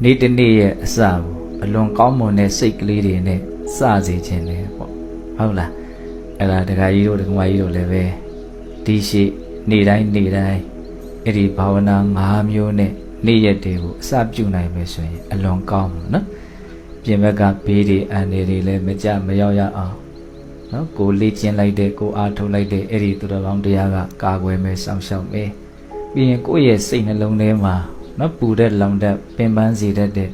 နေ့တစ်နေ့ရဲ့အစကိုအလွန်ကောင်းမွန်တဲ့စိတ်ကလေးတွေနဲ့စစေခြင်းလေပေါ့ဟုတ်လားအဲ့ဒါဒကာကြီးတို့ဒကာမကြီးတို့လည်းပဲဒီရှိနေ့တိုင်းအဲ့ဒီဘာဝနာ၅မျိုးနဲ့နေ့ရက်တွေကိုအစပြုနိုင်မယ်ဆိုရင်အလွန်ကောင်းမှာနော်ပြင်ဘက်ကဘေးတွေအန္တရာယ်တွေလည်းမကြမရောက်ရအောင်နော်ကိုလေ့ကျင့်လိုက်တဲ့ကိုအားထုတ်လိုက်တဲ့အဲ့ဒီသူတော်ကောင်းတရားကကာကွယ်မယ်စောင့်ရှောက်မယ်ပြီးရင်ကိုယ့်ရဲ့စိတ်နှလုံးထဲမှာနော်ပူတဲ့လောင်တဲ့ပင်ပန်းစေတတ်တဲ့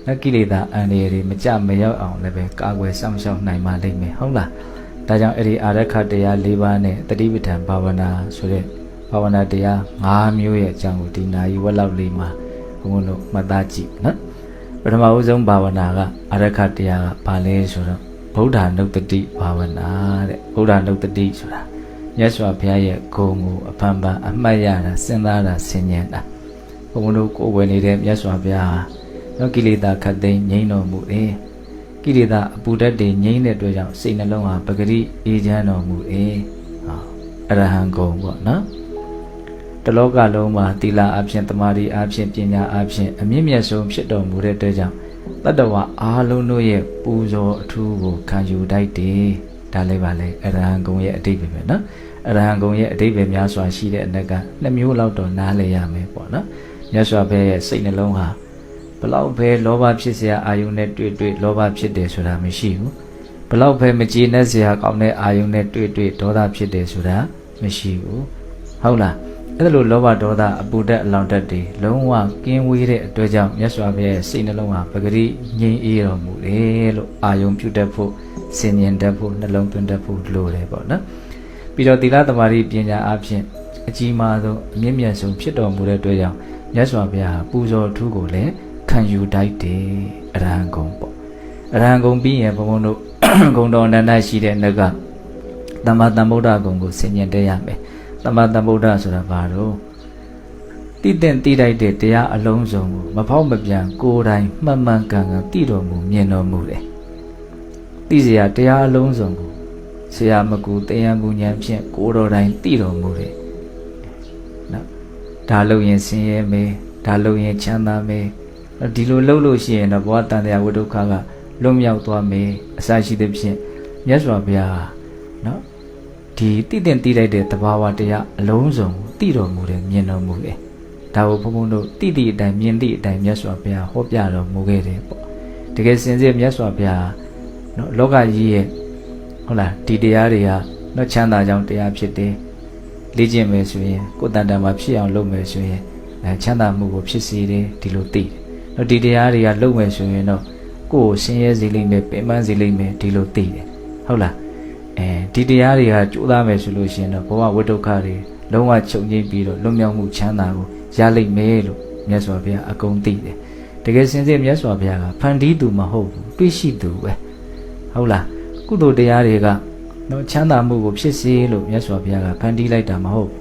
နော်ကိလေသာအန္တရာယ်တွေမကြမရောက်အောင်လည်းပဲကာကွယ်စောင့်ရှောက်နိုင်ပါလိမ့်မယ်ဟုတ်လားဒါကြောင့်အဲ့ဒီအာရခတရား၄ပါးနဲ့တတိပဋ္ဌာန်ဘာဝနာဆိုတဲ့ဘာဝနာတရား၅မျိုးရဲ့အကြောင်းကိုဒီနာယီဝက်လောက်လေးမှာဘုန်းဘုန်းတို့မှတ်သားကြည့်နော်ပထမဦးဆုံးဘာဝနာကအာရခတရားကဘာလဲဆိုတော့ဗုဒ္ဓနုတ္တိဘာဝနာတဲ့ဗုဒ္ဓနုတ္တိဆိုတာမြတ်စွာဘုရားရဲ့ဂုဏ်ကိုအဖန်ဖန်အမှတ်ရတာစဉ်းစားတာဆင်ញံတာဘုန်းဘုန်းတို့ကိုယ်ဝယ်နေတဲ့မြတ်စွာဘုရားဟာကိလေသာခတ်သိမ်းငြိမ်းတော်မူတယ်ကိလေသာအပူဓာတ်တွေငြိမ်းတဲ့အတွက်ကြောင့်စိတ်နှလုံးဟာပဂရိအေးချမ်းတော်မူတယ်အရဟံဂုဏ်ပေါ့နော်တလောကလုံးမှာသီလအဖြစ်တမာရီအဖြစ်ပညာအဖြစ်အမြင့်မြတ်ဆုံးဖြစ်တော်မူတဲ့အတွက်ကြောင့်တတ္တဝါအားလုံးတို့ရဲ့ပူဇော်အထူးကိုခံယူတတ်တယ်ဒါလည်းပါလေအရဟံဂုဏ်ရဲ့အတိတ်ပဲနော်အရဟံဂုဏ်ရဲ့အတိတ်ပဲများစွာရှိတဲ့အနက်က2မျိုးလောက်တော့နားလည်ရမယ်ပေါ့နော်မြတ်စွာဘုရားရဲ့စိတ်နှလုံးဟာဘလောက်ပဲလောဘဖြစ်เสียအာယုန်နဲ့တွေ့လောဘဖြစ်တယ်ဆိုတာမရှိဘူးဘလောက်ပဲမကြည်နဲ့เสียကောင်းတဲ့အာယုန်နဲ့တွေ့ဒေါသဖြစ်တယ်ဆိုတာမရှိဘူးဟုတ်လားအဲ့လိုလောဘဒေါသအပူဓာတ်အလောင်ဓာတ်တွေလုံးဝကင်းဝေးတဲ့အတွက်ကြောင့်မြတ်စွာဘုရားရဲ့စိတ်နှလုံးဟာပဂရိငြိမ်းအေးတော်မူတယ်လို့အာယုန်ပြုတတ်ဖို့ဆင်ញင်တတ်ဖို့နှလုံးသွင်းတတ်ဖို့လိုတယ်ပေါ့နော်ပြီးတော့သီလသမารိပညာအဖြစ်အကြီးမားဆုံးအမြင့်မြတ်ဆုံးဖြစ်တော်မူတဲ့အတွက်ကြောင့်မြတ်စွာဘုရားပူဇော်ထူးကိုလည်းခံယူတတ်တယ်အရဟံဂုဏ်ပေါ့အရဟံဂုဏ်ပြီးရင်ဘုန်းဘုန်းတို့ဂုဏ်တော်အနန္တရှိတဲ့နှက်ကသမ္မာသမ္ဗုဒ္ဓဂုဏ်ကိုဆင်ញင်တက်ရမယ်သမ္မာသမ္ဗုဒ္ဓဆိုတာဘာလို့တည်တဲ့တည်လိုက်တဲ့တရားအလုံးစုံကိုမဖောက်မပြန်ကိုယ်တိုင်မှန်မှန်ကန်ကန်တည်တော်မူမြင်တော်မူတယ်တည်เสียတရားအလုံးစုံကိုဆရာမကူတရားကူဉာဏ်ဖြင့်ကိုယ်တော်တိုင်တည်တော်မူတယ်နော်ဒါလို့ရင်ဆင်းရဲမယ်ဒါလို့ရင်ချမ်းသာမယ်ဒီလိုလှုပ်လို့ရှိရင်တော့ဘဝတန်တရားဝိဒုက္ခကလွတ်မြောက်သွားမယ်အစရှိသဖြင့်မြတ်စွာဘုရားနော်ဒီတည်တဲ့တည်လိုက်တဲ့တဘာဝတရားအလုံးစုံကိုတည်တော်မူတယ်မြင်တော်မူတယ်ဒါကိုဘုန်းဘုန်းတို့တည်အတိုင်းမြင်အတိုင်းမြတ်စွာဘုရားဟောပြတော်မူခဲ့တယ်ပေါ့တကယ်စင်စစ်မြတ်စွာဘုရားနော်လောကကြီးရဲ့ဟုတ်လားဒီတရားတွေကနော်ချမ်းသာကြောင်းတရားဖြစ်တယ်လေ့ကျင့်မယ်ဆိုရင်ကိုယ်တန်တန်မှာဖြစ်အောင်လုပ်မယ်ဆိုရင်ချမ်းသာမှုကိုဖြစ်စေတယ်ဒီလိုသိနော်ဒီတရားတွေကလုပ်မယ်ဆိုရင်တော့ကိုယ်ကိုဆင်းရဲစေလိမ့်မယ်ပင်ပန်းစေလိမ့်မယ်ဒီလိုသိတယ်ဟုတ်လားဒီတရားတွေကကြိုးစားမယ်ဆိုလို့ရှိရင်တော့ဘဝဝိဒုက္ခတွေလုံးဝချုပ်ငြိမ်းပြီးတော့လွတ်မြောက်မှုချမ်းသာကိုရလိမ့်မယ်လို့မြတ်စွာဘုရားအကုန်သိတယ်တကယ်စင်စစ်မြတ်စွာဘုရားကဖန်တီးသူမဟုတ်ဘူးတွေ့ရှိသူပဲဟုတ်လားကုသိုလ်တရားတွေကနော်ချမ်းသာမှုကိုဖြစ်စေလို့မြတ်စွာဘုရားကဖန်တီးလိုက်တာမဟုတ်ဘူး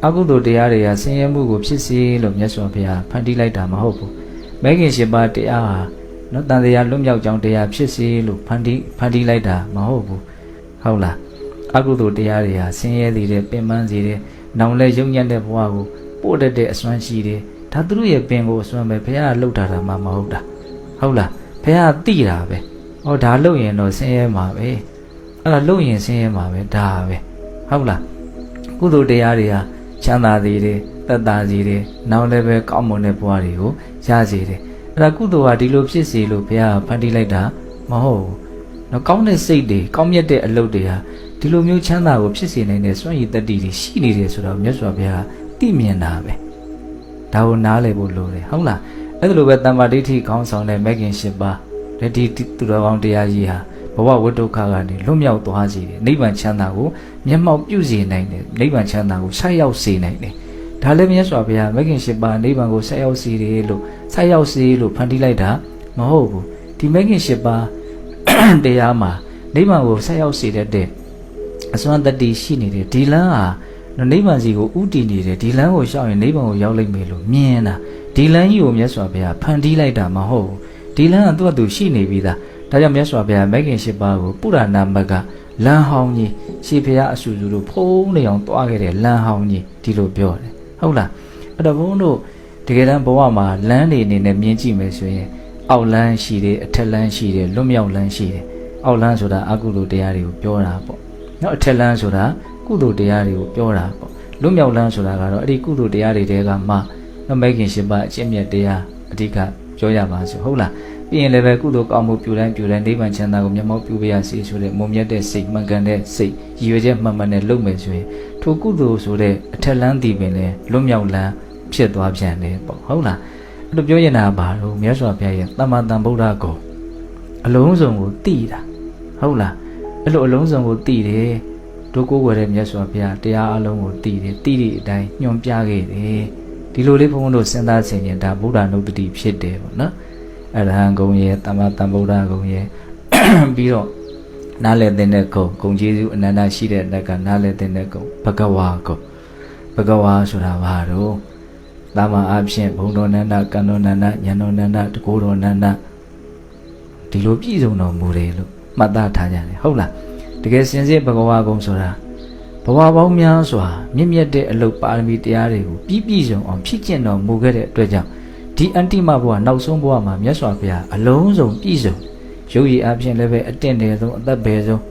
အကုသိုလ်တရားတွေကဆင်းရဲမှုကိုဖြစ်စေလို့မြတ်စွာဘုရားဖန်တီးလိုက်တာမဟုတ်ဘူးမဲခင်ရှင်ပါတရားဟာနော်တန်တရားလွတ်မြောက်ကြောင်းတရားဖြစ်စေလို့ဖန်တီးလိုက်တာမဟုတ်ဘူးဟုတ်လားအကုသိုလ်တရားတွေဟာဆင်းရဲတဲ့ပင်ပန်းစေတဲ့နောင်လဲယုံညံ့တဲ့ဘဝကိုပို့တတ်တဲ့အစွမ်းရှိတယ်ဒါသူတို့ရဲ့ပင်ကိုအစွမ်းပဲဘုရားကလှုပ်ထားတာမှမဟုတ်တာဟုတ်လားဘုရားသိတာပဲဟောဒါလှုပ်ရင်တော့ဆင်းရဲမှာပဲအဲ့ဒါလှုပ်ရင်ဆင်းရဲမှာပဲဒါပဲဟုတ်လားကုသိုလ်တရားတွေဟာချမ်းသာစေတယ်သက်သာစေတယ်နောင်လည်းပဲကောင်းမွန်တဲ့ဘဝတွေကိုရစေတယ်အဲ့ဒါကုသိုလ်ဟာဒီလိုဖြစ်စေလို့ဘုရားဖန်တီးလိုက်တာမဟုတ်ဘူးနော်ကောင်းတဲ့စိတ်တွေကောင်းမြတ်တဲ့အလုပ်တွေဟာဒီလိုမျိုးချမ်းသာကိုဖြစ်စေနိုင်တဲ့စွန့်ရည်တတ္တိတွေရှိနေတယ်ဆိုတော့မြတ်စွာဘုရားသိမြင်တာပဲဒါကိုနားလည်ဖို့လိုတယ်ဟုတ်လားအဲ့လိုပဲတမ္မာဒိဋ္ဌိခေါင်းဆောင်တဲ့မဂ်ခင်၈ပါးဒီသူတော်ကောင်းတရားကြီးဟာဘဝဝိဒုက္ခကနေလွတ်မြောက်သွားစေတယ်နိဗ္ဗာန်ချမ်းသာကိုမျက်မှောက်ပြုစေနိုင်တယ်နိဗ္ဗာန်ချမ်းသာကိုဆက်ရောက်စေနိုင်တယ်ဒါလည်းမြတ်စွာဘုရားမဂ်ခင်၈ပါးနိဗ္ဗာန်ကိုဆက်ရောက်စေတယ်လို့ဆက်ရောက်စေလို့ဖန်တီးလိုက်တာမဟုတ်ဘူးဒီမဂ်ခင်၈ပါးတရားမှာနိဗ္ဗာန်ကိုဆက်ရောက်စေတဲ့အစွမ်းတတ္တိရှိနေတယ်ဒီလမ်းဟာနိဗ္ဗာန်စီကိုဥတည်နေတယ်ဒီလမ်းကိုရှောက်ရင်နိဗ္ဗာန်ကိုရောက်လိမ့်မယ်လို့မြင်တာဒီလမ်းကြီးကိုမြတ်စွာဘုရားဖန်တီးလိုက်တာမဟုတ်ဘူးဒီလမ်းကသူ့အတူရှိနေပြီးသားဒါကြောင့်မြတ်စွာဘုရားမဂ်ခင်၈ပါးကိုပုရဏမဂ္ဂလမ်းဟောင်းကြီးရှေးဘုရားအဆူဆူတို့ဖုံးနေအောင်တွားခဲ့တဲ့လမ်းဟောင်းကြီးဒီလိုပြောတယ်ဟုတ်လားအဲ့တော့ဘုန်းတို့ တကယ်တမ်းဘဝမှာလမ်းနေနေနဲ့မြင်ကြည့်မယ်ဆိုရင်အောက်လမ်းရှိတယ်အထက်လမ်းရှိတယ်လွတ်မြောက်လမ်းရှိတယ်အောက်လမ်းဆိုတာအကုသိုလ်တရားတွေကိုပြောတာပေါ့နော်အထက်လမ်းဆိုတာကုသိုလ်တရားတွေကိုပြောတာပေါ့လွတ်မြောက်လမ်းဆိုတာကတော့အဲ့ဒီကုသိုလ်တရားတွေတဲကမှနော်မိခင်ရှင်ပါအကျင့်မြတ်တရားအဓိကပြောရပါစို့ဟုတ်လားပြီးရင်လည်းပဲကုသိုလ်ကောင်းမှုပြုတိုင်းနိဗ္ဗာန်ချမ်းသာကိုမျက်မှောက်ပြုပြရစီဆိုတဲ့မုံမြတ်တဲ့စိတ်မှန်ကန်တဲ့စိတ်ရည်ရွယ်ချက်မှန်မှန်နဲ့လုပ်မယ်ဆိုရင်ထိုကုသိုလ်ဆိုတဲ့အထက်လမ်းတည်ပင်လည်းလွတ်မြောက်လမ်းဖြစ်သွားပြန်တယ်ပေါ့ဟုတ်လားအဲ့လိုပြောရင်တာဘာလို့မြတ်စွာဘုရားရဲ့သမ္မာသမ္ဗုဒ္ဓကိုအလုံးစုံကိုသိတာဟုတ်လားအဲ့လိုအလုံးစုံကိုသိတယ်တို့ကိုယ်ဝယ်တဲ့မြတ်စွာဘုရားတရားအလုံးကိုသိတယ်သိတဲ့အတိုင်းညွှန်ပြခဲ့တယ်ဒီလိုလေးဘုန်းဘုန်းတို့စဉ်းစားဆင်ခြင်ဒါဗုဒ္ဓနုတ္တိဖြစ်တယ်ပေါ့နော်အရဟံဂုံရဲ့သမ္မာသမ္ဗုဒ္ဓဂုံရဲ့ပြီးတော့နားလည်တဲ့ဂုံကျေးဇူးအနန္တရှိတဲ့တက်ကနားလည်တဲ့ဂုံဘဂဝါဂုံဘဂဝါဆိုတာဘာတော့သာမန်အဖြစ်ဘုံတော်နန္ဒကံတော်နန္ဒဉာဏ်တော်နန္ဒတကိုယ်တော်နန္ဒဒီလိုပြည့်စုံတော်မူတယ်လို့မှတ်သားထားကြတယ်ဟုတ်လားတကယ်စင်စစ်ဘဂဝါဂုံဆိုတာဘဝပေါင်းများစွာမြင့်မြတ်တဲ့အလုပ်ပါရမီတရားတွေကိုပြည့်စုံအောင်ဖြည့်ကျင့်တော်မူခဲ့တဲ့အတွက်ကြောင့်ဒီအတ္တိမဘဝနောက်ဆုံးဘဝမှာမြတ်စွာဘုရားအလုံးစုံပြည့်စုံရုပ်ရည်အဖြစ်လည်းပဲအတင့်တယ်ဆုံးအသက်ပဲဆုံး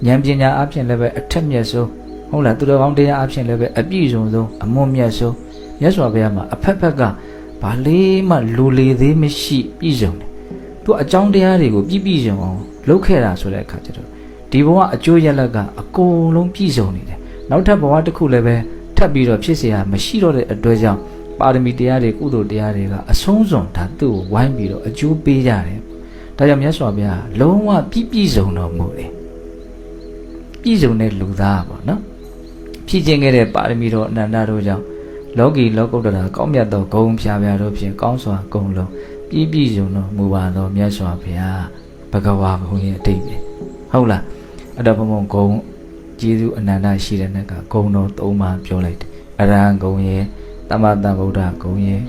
ဉာဏ်ပညာအဖြစ်လည်းပဲအထက်မြတ်ဆုံးဟုတ်လားသူတော်ကောင်းတရားအဖြစ်လည်းပဲအပြည့်စုံဆုံးအမွန်မြတ်ဆုံးမြတ်စွာဘုရားမှာအဖက်ဖက်ကဘာလေးမှလူလေသေးမရှိပြည့်စုံတယ်သူအကြောင်းတရားတွေကိုပြည့်စုံအောင်လုပ်ခဲ့တာဆိုတဲ့အခါကျတော့ဒီဘဝအကျိုးရလဒ်ကအကုန်လုံးပြည့်စုံနေတယ်နောက်ထပ်ဘဝတစ်ခုလည်းပဲထပ်ပြီးတော့ဖြစ်เสียမရှိတော့တဲ့အတွက်ကြောင့်ပါရမီတရားတွေကုသိုလ်တရားတွေကအဆုံးစွန်ဒါသူ့ကိုဝိုင်းပြီးတော့အကျိုးပေးကြတယ်ဒါကြောင့်မြတ်စွာဘုရားလုံးဝပြည့်စုံတော်မူတယ်ပြည့်စုံတဲ့လူသားပေါ့နော်ဖြည့်ခြင်းခဲ့တဲ့ပါရမီတော်အနန္တတို့ကြောင့်လောကီလောကုတ္တရာကောင်းမြတ်သောဂုဏ်ဖြာဖြာတို့ဖြင့်ကောင်းစွာဂုဏ်လုံးပြည့်စုံတော်မူပါသောမြတ်စွာဘုရားဘဂဝါဘုန်းရဲ့အတိတ်ပဲဟုတ်လားအဲ့တော့ဘုံဘုံဂုဏ်ကျေးဇူးအနန္တရှိတဲ့နှက်ကဂုဏ်တော်၃ပါးပြောလိုက်တယ်အရဟံဂုဏ်ရဲ့သမ္မာသမ္ဗုဒ္ဓဂုံရဲ့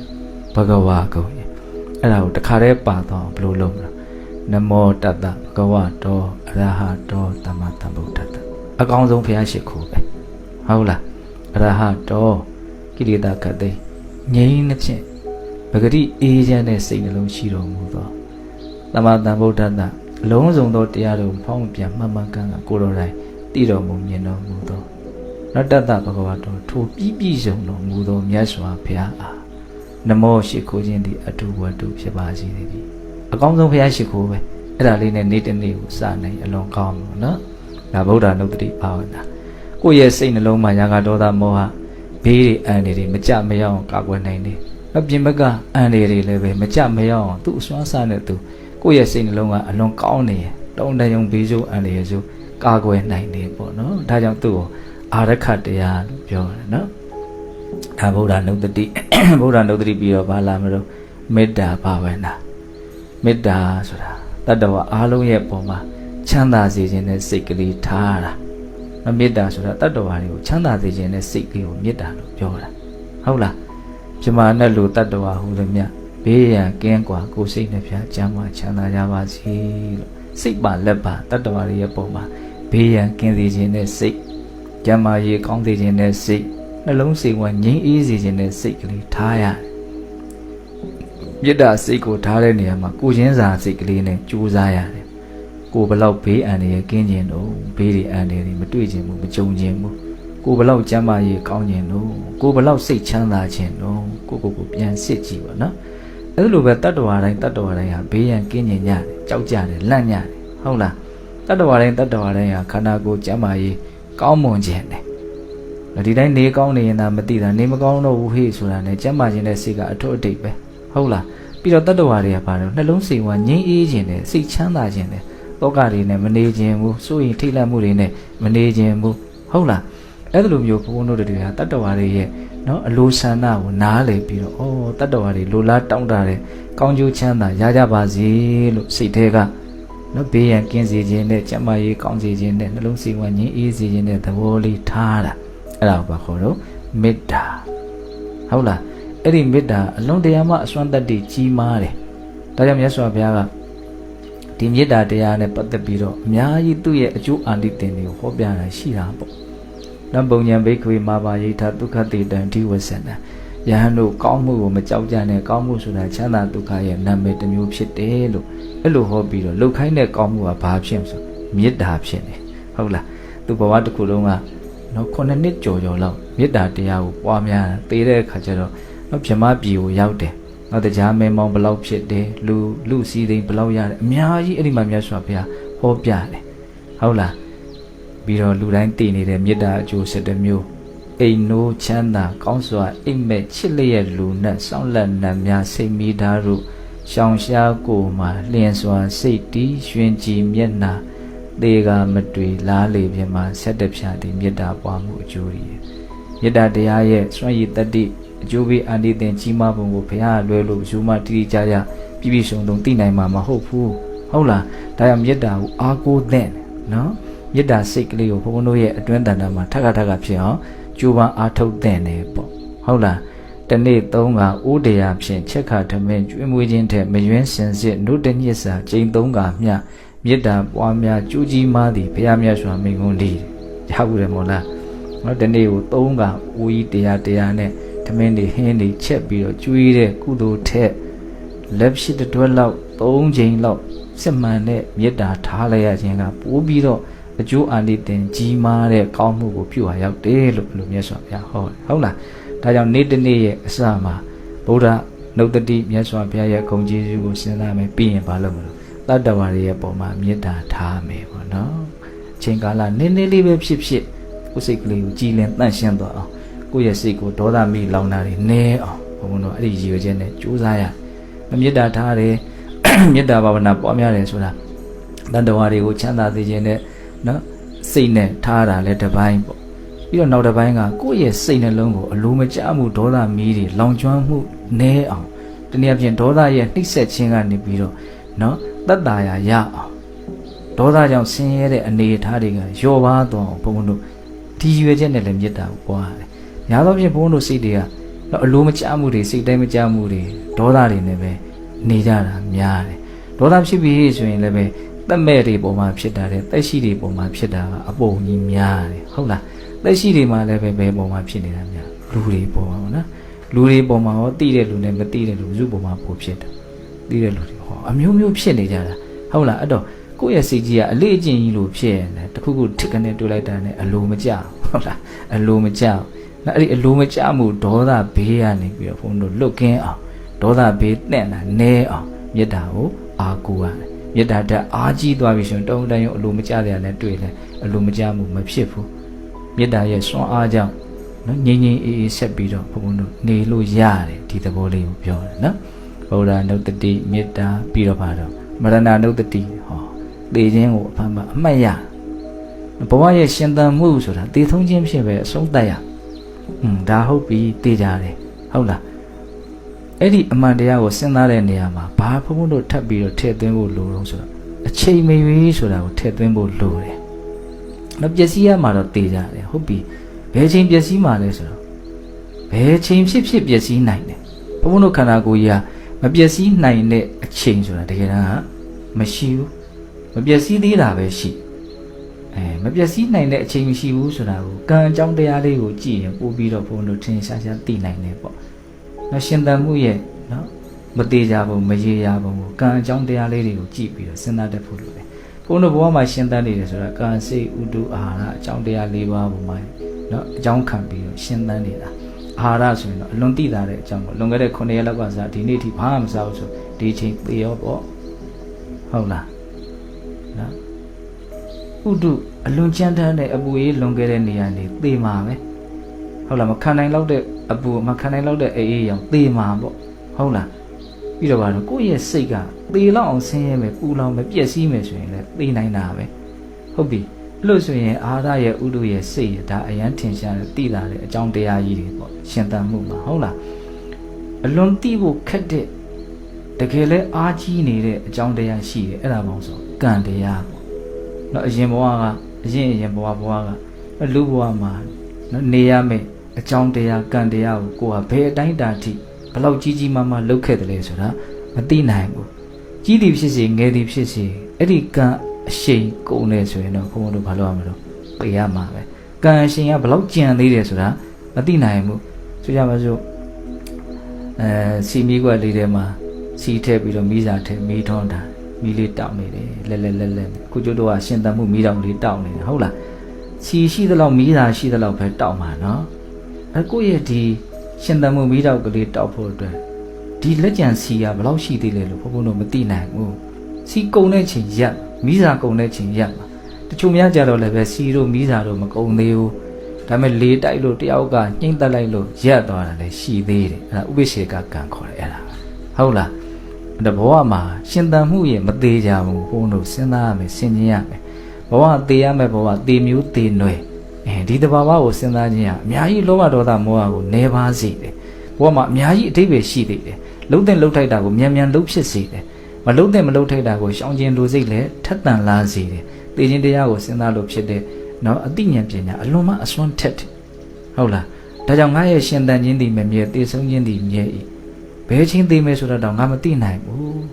ဘဂဝါဂုံရဲ့အဲ့ဒါကိုတခါတည်းပါတော့ဘယ်လိုလုပ်မလဲနမောတတ္တဘဂဝတောအရဟတောသမ္မာသမ္ဗုဒ္ဓတ္တအကောင်းဆုံးဘုရားရှိခိုးပဲဟုတ်လားအရဟတောကိလေသာခတ်သိငြိမ်းတဲ့ဖြင့်ပဂတိအေးချမ်းတဲ့စိတ်နှလုံးရှိတော်မူသောသမ္မာသမ္ဗုဒ္ဓတ္တအလုံးစုံသောတရားတို့ဖောင်းပြန်မှန်မှန်ကန်ကန်ကိုယ်တော်တိုင်တည်တော်မူမြင်တော်မူသောနတ္တတဘဂဝတောထိုပြည့်စုံတော်မူသောမြတ်စွာဘုရားအားနမောရှိခိုးခြင်းသည်အတူဝတ္တုဖြစ်ပါစေတည်းအကောင်းဆုံးဘုရားရှိခိုးပဲအဲ့ဒါလေးနဲ့နေ့တစ်နေ့ကိုစနိုင်အလွန်ကောင်းလို့နော်ဒါဗုဒ္ဓနုတ္တိဘာဝနာကိုယ့်ရဲ့စိတ်နှလုံးမှာရာဂဒေါသမောဟဘေးတွေအန္တရာယ်တွေမကြမရောက်အောင်ကာကွယ်နိုင်တယ်အပြင်ဘက်ကအန္တရာယ်တွေလည်းပဲမကြမရောက်အောင်သူ့အစွမ်းစားနဲ့သူကိုယ့်ရဲ့စိတ်နှလုံးကအလွန်ကောင်းနေရင်တုံတယုံဘေးဆိုးအန္တရာယ်ဆိုကာကွယ်နိုင်တယ်ပေါ့နော်ဒါကြောင့်သူ့ကိုအာရခတရားလို့ပြောတယ်နော်ဒါဗုဒ္ဓနုတ္တိဗုဒ္ဓနုတ္တိပြီးတော့ဘာလာမလို့မေတ္တာဘာဝနာမေတ္တာဆိုတာတတ္တဝါအားလုံးရဲ့ပုံမှာချမ်းသာစေခြင်းနဲ့စိတ်ကလေးထားတာမေတ္တာဆိုတာတတ္တဝါတွေကိုချမ်းသာစေခြင်းနဲ့စိတ်ကလေးကိုမေတ္တာလို့ပြောတာဟုတ်လားပြမနဲ့လူတတ္တဝါဟူသည်မြတ်ဘေးရန်ကင်းကွာကိုယ်စိတ်နှဖျားချမ်းသာချမ်းသာကြပါစေလို့စိတ်ပါလက်ပါတတ္တဝါတွေရဲ့ပုံမှာဘေးရန်ကင်းစေခြင်းနဲ့စိတ်ကျမ်းမာရေးကောင်းစေခြင်းနဲ့စိတ်နှလုံးစိတ်ဝငြိမ်းအေးစေခြင်းနဲ့စိတ်ကလေးထားရတယ်မေတ္တာစိတ်ကိုထားတဲ့နေရာမှာကိုချင်းစာစိတ်ကလေးနဲ့ကြိုးစားရတယ်ကိုဘလောက်ဘေးအန္တရာယ်ကင်းခြင်းတို့ဘေးတွေအန္တရာယ်တွေမတွေ့ခြင်းဘူးမကြုံခြင်းဘူးကိုဘလောက်ကျမ်းမာရေးကောင်းခြင်းတို့ကိုဘလောက်စိတ်ချမ်းသာခြင်းတို့ကိုပြန်စစ်ကြည့်ပါနော်အဲ့လိုပဲတတ္တဝါတိုင်းဟာဘေးရန်ကင်းခြင်းညတယ်ကြောက်ကြတယ်လန့်ညတယ်ဟုတ်လားတတ္တဝါတိုင်းဟာခန္ဓာကိုယ်ကျမ်းမာရေးကောင်းမွန်ခြင်းနဲ့ဒီတိုင်းနေကောင်းနေရင်သာမသိတာနေမကောင်းတော့ဘူးဟေ့ဆိုတာနဲ့ကျမ်းမာခြင်းနဲ့စိတ်ကအထွတ်အတိတ်ပဲဟုတ်လားပြီးတော့တတ္တဝါတွေကဘာလို့နှလုံးစိတ်ဝငြိမ်းအေးခြင်းနဲ့စိတ်ချမ်းသာခြင်းနဲ့တောကတွေနဲ့မနေခြင်းဘူးစိုးရင်ထိတ်လန့်မှုတွေနဲ့မနေခြင်းဘူးဟုတ်လားအဲ့လိုမျိုးဘုန်းတို့တွေဟာတတ္တဝါတွေရဲ့နော်အလိုဆန္ဒကိုနားလည်ပြီးတော့တတ္တဝါတွေလိုလားတောင်းတတဲ့ကောင်းကျိုးချမ်းသာရကြပါစေလို့စိတ်ထဲကနော်ဘေးရန်ကင်းစေခြင်းနဲ့ကျမ်းမာရေးကောင်းစေခြင်းနဲ့နှလုံးစိတ်ဝငြိမ်းအေးစေခြင်းနဲ့သဘောလေးထားတာအဲ့ဒါကိုခေါ်တော့မေတ္တာဟုတ်လားအဲ့ဒီမေတ္တာအလုံးတရားမှအစွမ်းတတ္တိကြီးမားတယ်ဒါကြောင့်မြတ်စွာဘုရားကဒီမေတ္တာတရားနဲ့ပတ်သက်ပြီးတော့အများကြီးသူ့ရဲ့အကျိုးအာနိသင်တွေကိုဟောပြတာရှိတာပေါ့နံပုံညာဘိက္ခွေမာပါယိထဒုက္ခတိတံဒီဝဆန္တယ ယဟန်တို့ကောင်းမှုကိုမကြောက်ကြနဲ့ကောင်းမှုဆိုတာချမ်းသာဒုက္ခရဲ့နာမည်တစ်မျိုးဖြစ်တယ်လို့အဲ့လိုဟောပြီးတော့လှုပ်ခိုင်းတဲ့ကောင်းမှုကဘာဖြစ်ဆိုမေတ္တာဖြစ်နေဟုတ်လားသူဘဝတစ်ခုလုံးကနော်9နှစ်ကျော်လောက်မေတ္တာတရားကိုပွားများသေးတဲ့အခါကျတော့နော်ဗြဟ္မပြည်ကိုရောက်တယ်နော်တရားမဲမောင်ဘလောက်ဖြစ်တယ်လူစီသိန်းဘလောက်ရတယ်အများကြီးအဲ့ဒီမှာမြတ်စွာဘုရားဟောပြတယ်ဟုတ်လားပြီးတော့လူတိုင်းတည်နေတဲ့မေတ္တာအကျိုး7မျိုးအိမ်နိုးချမ်းသာကောင်းစွာအိမ်မက်ချစ်လျက်လူနဲ့စောင့်လက်နတ်များစိတ်မိသားတို့ရှောင်ရှားကိုမှာလျင်စွာစိတ်တီးရွှင်ကြည်မျက်နှာသေကမတွေ့လားလေပြမှာဆက်တဖြာတည်မေတ္တာပွားမှုအကျိုးတွေမေတ္တာတရားရဲ့စွမ်းရည်တတ္တိအကျိုးပေးအန္တိသင်ကြီးမားပုံကိုဘုရားလွယ်လို့ဘယ်မှတိတိကျကျပြည့်ပြည့်စုံစုံသိနိုင်မှာမဟုတ်ဘူးဟုတ်လားဒါကြောင့်မေတ္တာကိုအားကိုးသင့်နော်မေတ္တာစိတ်ကလေးကိုဘုန်းဘုန်းတို့ရဲ့အတွင်းတန်တာမှာထပ်ခါဖြစ်အောင်ကျိုးပန်းအားထုတ်သင့်တယ်ပေါ့ဟုတ်လားတနေ့3ကအိုးတရားဖြင့်ချက်ခါထမင်းကျွေးမွေးခြင်းထက်မယွင်းစင်စစ်နှုတ်တညစ်စာကျိန်3ကမျှမေတ္တာပွားများကြိုးကြီးမားသည်ဘုရားမြတ်စွာမိန့်ခွန်းလေးရောက်တယ်မို့လားနော်တနေ့ကို3ကအိုးကြီးတရားနဲ့ထမင်းတွေဟင်းတွေချက်ပြီးတော့ကျွေးတဲ့ကုသိုလ်ထက်လက်ရှိတစ်တွက်လောက်3ချိန်လောက်စစ်မှန်တဲ့မေတ္တာထားလိုက်ရခြင်းကပိုးပြီးတော့အကျိုးအာနိသင်ကြီးမားတဲ့ကောင်းမှုကိုပြုဟာရောက်တယ်လို့ဘုရားမြတ်စွာဘုရားဟောတယ်ဟုတ်လားဒါကြောင့်နေ့တစ်နေ့ရဲ့အစမှာဗုဒ္ဓနှုတ်တတိမြတ်စွာဘုရားရဲ့ဂုဏ်ကျေးဇူးကိုစဉ်းစားမယ်ပြီးရင်ဘာလုပ်မလို့တတ္တဝါတွေရဲ့ပုံမှာမေတ္တာထားမယ်ပေါ့နော်အချိန်ကာလနည်းနည်းလေးပဲဖြစ်ကိုယ်စိတ်ကလေးကိုကြည်လင်တန့်ရှင်းသွားအောင်ကိုယ့်ရဲ့စိတ်ကိုဒေါသမိလောင်တာတွေနည်းအောင်ဘုန်းတော်အဲ့ဒီရည်ရွယ်ချက်နဲ့ကြိုးစားရမေတ္တာထားတယ်မေတ္တာဘာဝနာပွားများတယ်ဆိုတာတတ္တဝါတွေကိုချမ်းသာစေခြင်းနဲ့နော်စိတ်နဲ့ထားတာလည်းတစ်ပိုင်းပေါ့ပြီးတော့နောက်တစ်ပိုင်းကကိုယ့်ရဲ့စိတ်နှလုံးကိုအလိုမကျမှုဒေါသမီးတွေလောင်ကျွမ်းမှုနည်းအောင်တနည်းအားဖြင့်ဒေါသရဲ့နှိမ့်ဆက်ခြင်းကနေပြီးတော့နော်တတ်တာရအောင်ဒေါသကြောင့်ဆင်းရဲတဲ့အနေအထားတွေကလျော့ပါသွားအောင်ဘုန်းဘုန်းတို့ဒီရွယ်ချက်နဲ့လည်းမေတ္တာကိုပွားရတယ်။များသောဖြင့်ဘုန်းဘုန်းတို့စိတ်တွေကနော်အလိုမကျမှုတွေစိတ်တိုင်းမကျမှုတွေဒေါသတွေနဲ့ပဲနေကြတာများတယ်။ဒေါသဖြစ်ပြီးဆိုရင်လည်းပဲသက်မဲ့တွေပုံမှာဖြစ်တာတဲ့သက်ရှိတွေပုံမှာဖြစ်တာကအပုံကြီးများတယ်ဟုတ်လားသက်ရှိတွေမှာလည်းပဲဘယ်ပုံမှာဖြစ်နေတာများလူတွေပုံမှာပေါ့နော်လူတွေပုံမှာရောတိတဲ့လူနဲ့မတိတဲ့လူစုပုံမှာပိုဖြစ်တယ်တိတဲ့လူတွေဟောအမျိုးမျိုးဖြစ်နေကြတာဟုတ်လားအဲ့တော့ကိုယ့်ရဲ့စိတ်ကြီးကအလေးအကျင့်ကြီးလို့ဖြစ်နေတယ်တခုခုထစ်ကနေတွေ့လိုက်တာနဲ့အလိုမကျဟုတ်လားအလိုမကျနော်အဲ့ဒီအလိုမကျမှုဒေါသဘေးကနေပြီးတော့ဘုန်းတို့လွတ်ကင်းအောင်ဒေါသဘေးတန့်တာနည်းအောင်မေတ္တာကိုအားကိုးရတယ်မေတ္တာဓာတ်အားကြီးသွားပြီဆိုရင်တုံးတိုင်းအလိုမကျတဲ့အနဲ့တွေ့လဲအလိုမကျမှုမဖြစ်ဘူးမေတ္တာရဲ့စွမ်းအားကြောင့်နော်ငြိမ်ငြိမ်အေးအေးဆက်ပြီးတော့ဘုန်းဘုန်းတို့နေလို့ရတယ်ဒီသဘောလေးကိုပြောတယ်နော်ဗုဒ္ဓနုတ္တိမေတ္တာပြီးတော့ပါတော့မရဏနုတ္တိဟောသေခြင်းကိုအဖန်အမှတ်ရဘဝရဲ့ရှင်သန်မှုဆိုတာသေဆုံးခြင်းဖြစ်ပဲအဆုံးသတ်ရဒါဟုတ်ပြီသိကြတယ်ဟုတ်လားအဲ့ဒီအမှန်တရားကိုစဉ်းစားတဲ့နေရာမှာဘာဘုံဘုံတို့ထပ်ပြီးတော့ထည့်သွင်းဖို့လိုတော့ဆိုတော့အချိန်မရွေးဆိုတာကိုထည့်သွင်းဖို့လိုတယ်။နောက်ပျက်စီးရမှာတော့သိကြတယ်ဟုတ်ပြီ။ဘယ်ချိန်ပျက်စီးမှာလဲဆိုတော့ဘယ်ချိန်ဖြစ်ပျက်စီးနိုင်တယ်။ဘုံဘုံတို့ခန္ဓာကိုယ်ကြီးကမပျက်စီးနိုင်တဲ့အချိန်ဆိုတာတကယ်တမ်းကမရှိဘူး။မပျက်စီးသေးတာပဲရှိ။မပျက်စီးနိုင်တဲ့အချိန်မရှိဘူးဆိုတာကိုကံအကြောင်းတရားလေးကိုကြည့်ရင်ပို့ပြီးတော့ဘုံတို့ထင်ရှားရှားသိနိုင်တယ်ပေါ့။နော်ရှင်သန်မှုရဲ့နော်မသေးကြဘူးမရေရာဘူးကံအကြောင်းတရားလေးတွေကိုကြည့်ပြီးတော့စဉ်းစားတတ်ဖို့လိုတယ်။ဘုန်းတော်ဘဝမှာရှင်သန်နေတယ်ဆိုတာကံစိတ်ဥဒုအာဟာရအကြောင်းတရား၄ပါးပုံမှာနော်အကြောင်းခံပြီးတော့ရှင်သန်နေတာ။အာဟာရဆိုရင်တော့အလွန်သိတာတဲ့အကြောင်းကိုလွန်ခဲ့တဲ့9ရက်လောက်ကစားဒီနေ့ထိဘာမှမစားဘူးဆိုဒီချိန်သေရောပေါ့ဟုတ်လားနော်ဥဒုအလွန်ကြမ်းတမ်းတဲ့အပူအေးလွန်ခဲ့တဲ့နေရာနေသေမှာပဲဟုတ်လားမခံနိုင်တော့တဲ့အပူမခံနိုင်တော့တဲ့အေးအေးရောင်သေမှာပေါ့ဟုတ်လားပြီးတော့ကတော့ကိုယ့်ရဲ့စိတ်ကသေလောက်အောင်ဆင်းရဲမယ်ပူလောင်မယ်ပျက်စီးမယ်ဆိုရင်လည်းသေနိုင်တာပဲဟုတ်ပြီအဲ့လို့ဆိုရင်အာဟာရရဲ့ဥဒုရဲ့စိတ်ရဒါအရန်ထင်ရှားတဲ့တိလာတဲ့အကြောင်းတရားကြီးတွေပေါ့ရှင်သန်မှုမှာဟုတ်လားအလွန်တိဖို့ခက်တဲ့တကယ်လဲအားကြီးနေတဲ့အကြောင်းတရားရှိတယ်အဲ့ဒါပေါင်းဆိုကံတရားပေါ့နော်အရင်ဘဝကအရင်ဘဝကလူဘဝမှာနော်နေရမယ်အကြောင်းတရားကံတရားကိုကိုယ်ကဘယ်အတိုင်းတာထိဘလောက်ကြီးမားမားလုပ်ခဲ့တယ်လဲဆိုတာမသိနိုင်ဘူးကြီးသည်ဖြစ်စေငယ်သည်ဖြစ်စေအဲ့ဒီကံအရှိန်ကုန်နေဆိုရင်တော့ဘုန်းဘုန်းတို့ဘာလုပ်ရမလို့ပြရမှာပဲကံအရှိန်ကဘလောက်ကြံသေးတယ်ဆိုတာမသိနိုင်ဘူးဆိုကြပါစို့ စီမီကွက်လေးထဲမှာစီထည့်ပြီးတော့မီးစာထည့်မီးထွန်းတာမီးလေးတောက်နေတယ်လဲအခုကျတို့ကရှင်သန်မှုမီးတောက်လေးတောက်နေတယ်ဟုတ်လားစီရှိသလောက်မီးစာရှိသလောက်ပဲတောက်မှာနော်အခုရဲ့ဒီရှင်သန်မှုမီးတောက်ကလေးတောက်ဖို့အတွက်ဒီလက်ကျန်စီကဘယ်လောက်ရှိသေးလဲလို့ဘုန်းဘုန်းတို့မသိနိုင်ဘူးစီကုံတဲ့ချိန်ရက်မီးစာကုံတဲ့ချိန်ရက်မှာတချို့များကြတော့လည်းပဲစီတို့မီးစာတို့မကုံသေးဘူးဒါပေမဲ့လေတိုက်လို့တယောက်ကညှိမ့်တက်လိုက်လို့ရက်သွားတာလည်းရှိသေးတယ်အဲ့ဒါဥပိ္ပရှေကကံခေါ်တယ်အဲ့ဒါဟုတ်လားတဘောမှာရှင်သန်မှုရဲ့မသေးကြဘူးဘုန်းတို့စဉ်းစားရမယ်ဆင်ခြင်ရမယ်ဘဝသေးရမယ်ဘဝသေးမျိုးသေးနွယ်ဒီတဘာဝကိုစဉ်းစားခြင်းကအများကြီးလောဘဒေါသမောဟကိုနေပါစေတယ်ဘဝမှာအများကြီးအတိတ်ပဲရှိသေးတယ်လှုပ်တဲ့လှုပ်ထိုက်တာကိုမြန်မြန်လှုပ်ဖြစ်စေတယ်မလှုပ်တဲ့မလှုပ်ထိုက်တာကိုရှောင်ကျဉ်လိုစိတ်လည်းထက်သန်လာစေတယ်သိခြင်းတရားကိုစဉ်းစားလို့ဖြစ်တဲ့နော်အသိဉာဏ်ပညာအလွန်မှအစွမ်းထက်တယ်ဟုတ်လားဒါကြောင့်ငါရဲ့ရှင်သန်ခြင်းသည်မမြဲသိဆုံးခြင်းသည်မြဲ၏ဘယ်ချင်းသိမဲဆိုတော့ငါမသိနိုင်ဘူး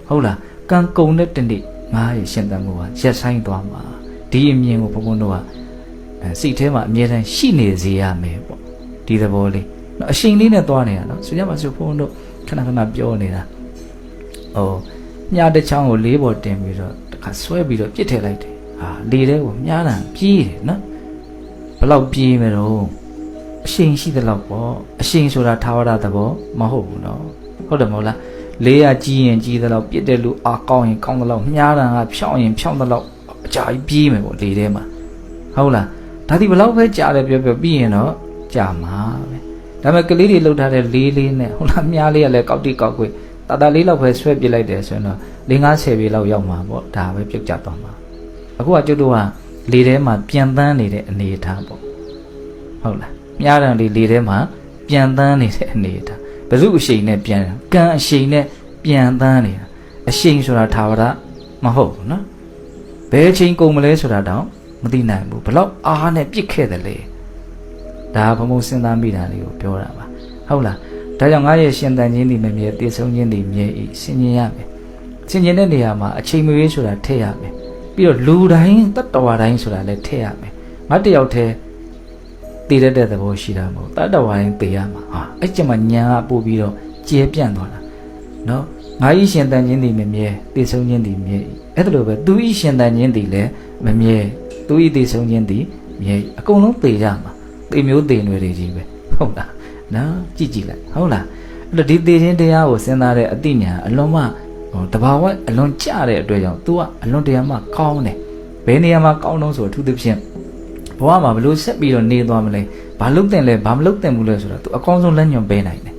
ဟုတ်လားကံကုန်တဲ့တနေ့ငါရဲ့ရှင်သန်မှုကရက်ဆိုင်သွားမှာဒီအမြင်ကိုဘုန်းဘုန်းတို့ကစိတ်ထဲမှာအမြဲတမ်းရှိနေစေရမယ်ပေါ့ဒီသဘောလေးနော်အရှိန်လေးနဲ့သွားနေတာနော်ဆိုကြပါစို့ဘုန်းဘုန်းတို့ခဏခဏပြောနေတာမြားတစ်ချောင်းကိုလေးပေါ်တင်ပြီးတော့တခါဆွဲပြီးတော့ပြစ်ထည့်လိုက်တယ်ဟာလေထဲကိုမြားတာပြေးတယ်နော်ဘလောက်ပြေးမယ်တော့အရှိန်ရှိသလောက်ပေါ့အရှိန်ဆိုတာထာဝရသဘောမဟုတ်ဘူးနော်ဟုတ်တယ်မဟုတ်လားလေးရကြီးရင်ကြီးသလောက်ပြစ်တဲ့လူအာကောင်းရင်ကောင်းသလောက်မြားတာကဖြောင်းရင်ဖြောင်းသလောက်အကြာကြီးပြေးမယ်ပေါ့လေထဲမှာဟုတ်လားဒါဒီဘလောက်ပဲကြာတယ်ပြောပြီးရင်တော့ကြာမှာပဲဒါပေမဲ့ကလေးတွေလှုပ်ထားတဲ့လေးလေးနဲ့ဟုတ်လားမြားလေးကလည်းကောက်တိကောက်ကွေ့တာလေးလောက်ပဲဆွဲပစ်လိုက်တယ်ဆိုရင်တော့50 ပေလောက်ရောက်မှာပေါ့ဒါပဲပြုတ်ကျသွားမှာအခုကကျုပ်တို့ကလေထဲမှာပြန်တန်းနေတဲ့အနေအထားပေါ့ဟုတ်လားမြားတံလေးလေထဲမှာပြန်တန်းနေတဲ့အနေအထားဘယ်သူအရှိန်နဲ့ပြန်ကံအရှိန်နဲ့ပြန်တန်းနေတာအရှိန်ဆိုတာထာဝရမဟုတ်ဘူးနော်ဘယ်ချိန်ကုန်မလဲဆိုတာတော့မသိနိုင်ဘူးဘလောက်အားနဲ့ပြစ်ခဲ့တယ်လေဒါဘုံဘုံစဉ်းစားမိတာလေးကိုပြောတာပါဟုတ်လားဒါကြောင့်ငါရဲ့ရှင်သန်ခြင်းဒီမမြဲတည်ဆုံးခြင်းဒီမြဲဤဆင်ញင်ရမယ်ဆင်ញင်တဲ့နေရာမှာအချိန်မရွေးဆိုတာထည့်ရမယ်ပြီးတော့လူတိုင်းတတ္တဝါတိုင်းဆိုတာလည်းထည့်ရမယ်ငါတယောက်တည်းတည်တဲ့သဘောရှိတာမဟုတ်တတ္တဝါတိုင်းတည်ရမှာဟာအဲ့ကျမှညာကပို့ပြီးတော့ကျဲပြန့်သွားတာနော်ငါဤရှင်သန်ခြင်းဒီမမြဲတည်ဆုံးခြင်းဒီမြဲဤအဲ့ဒါလိုပဲသူဤရှင်သန်ခြင်းဒီလည်းမမြဲသူဤတည်ဆုံးခြင်းဒီမြဲအကုန်လုံးတည်ရမှာတည်မျိုးတည်နွယ်တွေကြီးပဲဟုတ်လားနော်ကြည့်လိုက်ဟုတ်လားအဲ့တော့ဒီတည်ခြင်းတရားကိုစဉ်းစားတဲ့အသိဉာဏ်အလွန်မှတဘာဝအလွန်ကျတဲ့အတွက်ကြောင့် तू ကအလွန်တရာမှကောင်းတယ်ဘယ်နေရာမှာကောင်းတော့ဆိုအထူးသဖြင့်ဘဝမှာဘလို့ဆက်ပြီးတော့နေသွားမလဲဘာလုပ်တင်လဲဘာမလုပ်တင်ဘူးလဲဆိုတော့ तू အကောင်းဆုံးလက်ညွန်ပေးနိုင်တယ်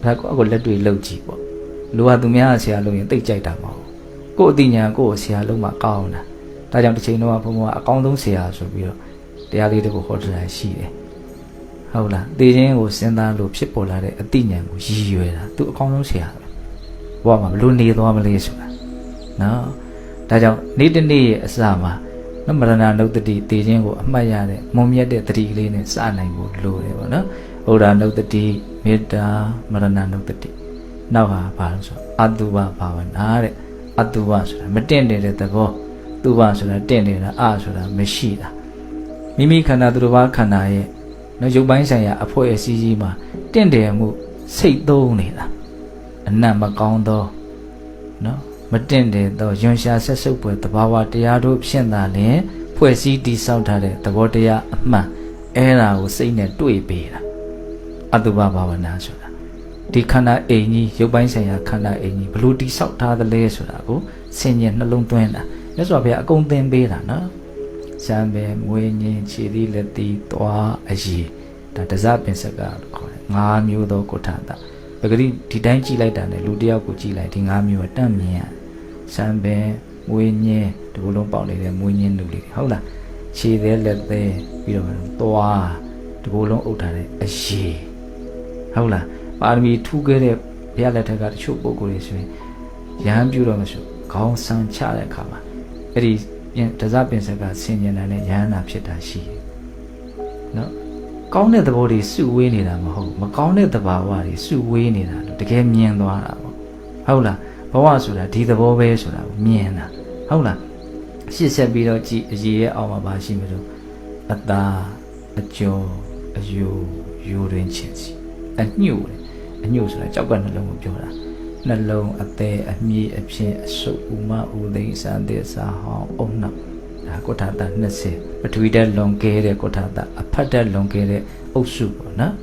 ဒါကိုအခုလက်တွေ့လုပ်ကြည့်ပေါ့လူကသူများဆရာလုပ်ရင်တိတ်ကြိုက်တာမဟုတ်ကို့အသိဉာဏ်ကို့ဆရာလုံးမှကောင်းတာဒါကြောင့်တစ်ချိန်တော့ဘုံဘုံကအကောင်းဆုံးဆရာဆိုပြီးတော့တရားလေးတွေကိုဟောတာရှိတယ်ဟုတ်လားသိခြင်းကိုစဉ်းစားလို့ဖြစ်ပေါ်လာတဲ့အသိဉာဏ်ကိုရည်ရွယ်တာ तू အကောင်းဆုံးဆရာဘဝမှာဘလို့နေသွားမလဲဆိုတာနော်ဒါကြောင့်နေ့တစ်နေ့ရဲ့အစမှာနမရဏနုတ္တိသိခြင်းကိုအမှတ်ရတဲ့မွန်မြတ်တဲ့တတိကလေးနဲ့စနိုင်ဖို့လိုတယ်ပေါ့နော်ဩဒါနုတ္တိမေတ္တာမရဏနုတ္တိနောက်ဟာဘာလို့ဆိုအတုပဘာဝနာတဲ့အတုပဆိုတာမတင့်တဲ့သဘောတုပဆိုတာတင့်နေတာအဆိုတာမရှိတာမိမိခန္ဓာသူတစ်ပါးခန္ဓာရဲ့နော်ရုပ်ပိုင်းဆိုင်ရာအဖွဲအစည်းကြီးမှာတင့်တယ်မှုစိတ်သုံးနေတာအနတ်မကောင်းသောနော်မတင့်တယ်သောယွန်ရှာဆက်စုပ်ပွဲတဘာဝတရားတို့ဖြင့်သာလျှင်ဖွဲ့စည်းတည်ဆောက်ထားတဲ့သဘောတရားအမှန်အဲ့ဒါကိုစိတ်နဲ့တွေ့ပေးတာအတုပဘာဝနာဆိုတာဒီခန္ဓာအိမ်ကြီးရုပ်ပိုင်းဆိုင်ရာခန္ဓာအိမ်ကြီးဘလို့တည်ဆောက်ထားသလဲဆိုတာကိုဆင်ញင်နှလုံးသွင်းတာမြတ်စွာဘုရားအကုန်သင်ပေးတာနော်စံပဲမွေးညင်းခြေသီးလက်သီးသွားအရည်ဒါတစပင်စကလို့ခေါ်တယ်၅မျိုးသောကုဋ္ဌာတပဂတိဒီတိုင်းကြည့်လိုက်တာနဲ့လူတယောက်ကိုကြည့်လိုက်ဒီ၅မျိုးကတန့်မြင်ရစံပဲမွေးညင်းဒီလိုလုံးပေါက်နေတဲ့မွေးညင်းလူလေးဟုတ်လားခြေသေးလက်သေးပြီးတော့သွားဒီလိုလုံးအုပ်ထားတဲ့အရည်ဟုတ်လားပါရမီထူးခဲ့တဲ့ဘုရားလက်ထက်ကတချို့ပုဂ္ဂိုလ်တွေဆိုရင်ရဟန်းပြုတော့မှဆိုခေါင်းဆန်းချတဲ့အခါမှာအဲ့ဒီတစပင်စကဆင်ញင်တဲ့ရဟန္တာဖြစ်တာရှိတယ်နော်ကောင်းတဲ့သဘောတွေစုဝေးနေတာမဟုတ်မကောင်းတဲ့သဘာဝတွေစုဝေးနေတာလို့တကယ်မြင်သွားတာပေါ့ဟုတ်လားဘဝဆိုတာဒီသဘောပဲဆိုတာကိုမြင်တာဟုတ်လားရှစ်ဆက်ပြီးတော့ကြည်အရေးရဲ့အောက်မှာပါရှိမလို့အသာအကျော်အယိုယိုတွင်ချင်စီအညှို့တယ် အညို့ဆိုတာကြောက်ကနှလုံးကိုပြောတာနှလုံးအသေးအမြည်အဖြစ်အဆုပ်ဥမဥသိမ်းစံတဲ့စာဟောင်းအုံနောက်ဒါကုဋ္ဌာတ20ပထဝီဓာတ်လွန်ကဲတဲ့ကုဋ္ဌာတအဖတ်ဓာတ်လွန်ကဲတဲ့အုပ်စုပေါ့နော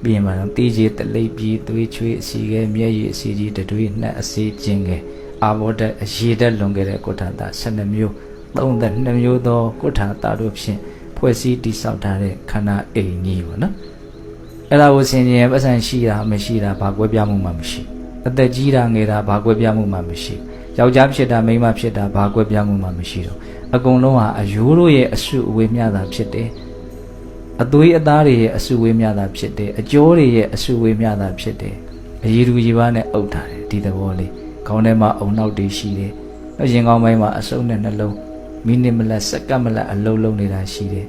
်ပြီးရင်မှာတေးကြီးတလိပ်ပြီးသွေးချွေးအစီခဲမျက်ရည်အစီကြီးတတွေးနှက်အစီခြင်းငယ်အာဘောဓာတ်အရေဓာတ်လွန်ကဲတဲ့ကုဋ္ဌာတ12မျိုး32မျိုးသောကုဋ္ဌာတတို့ဖြင့်ဖွဲ့စည်းတည်ဆောက်ထားတဲ့ခန္ဓာအိမ်ကြီးပေါ့နော်အဲ့ဒါကိုဆင်ခြင်ပတ်စံရှိတာမရှိတာဘာကွဲပြားမှုမှမရှိအသက်ကြီးတာငယ်တာဘာကွဲပြားမှုမှမရှိယောက်ျားဖြစ်တာမိန်းမဖြစ်တာဘာကွဲပြားမှုမှမရှိတော့အကုန်လုံးဟာအယိုးတို့ရဲ့အစုအဝေးမျှတာဖြစ်တယ်အသွေးအသားတွေရဲ့အစုအဝေးမျှတာဖြစ်တယ်အကြောတွေရဲ့အစုအဝေးမျှတာဖြစ်တယ်အရည်သူရည်ပါနဲ့အုပ်ထားတယ်ဒီသဘောလေးခေါင်းထဲမှာအုံနောက်တွေရှိတယ်ရင်ကောင်းပိုင်းမှာအစုံနဲ့နှလုံးမိနစ်မလက်စက္ကန့်မလက်အလုံးလုံးနေတာရှိတယ်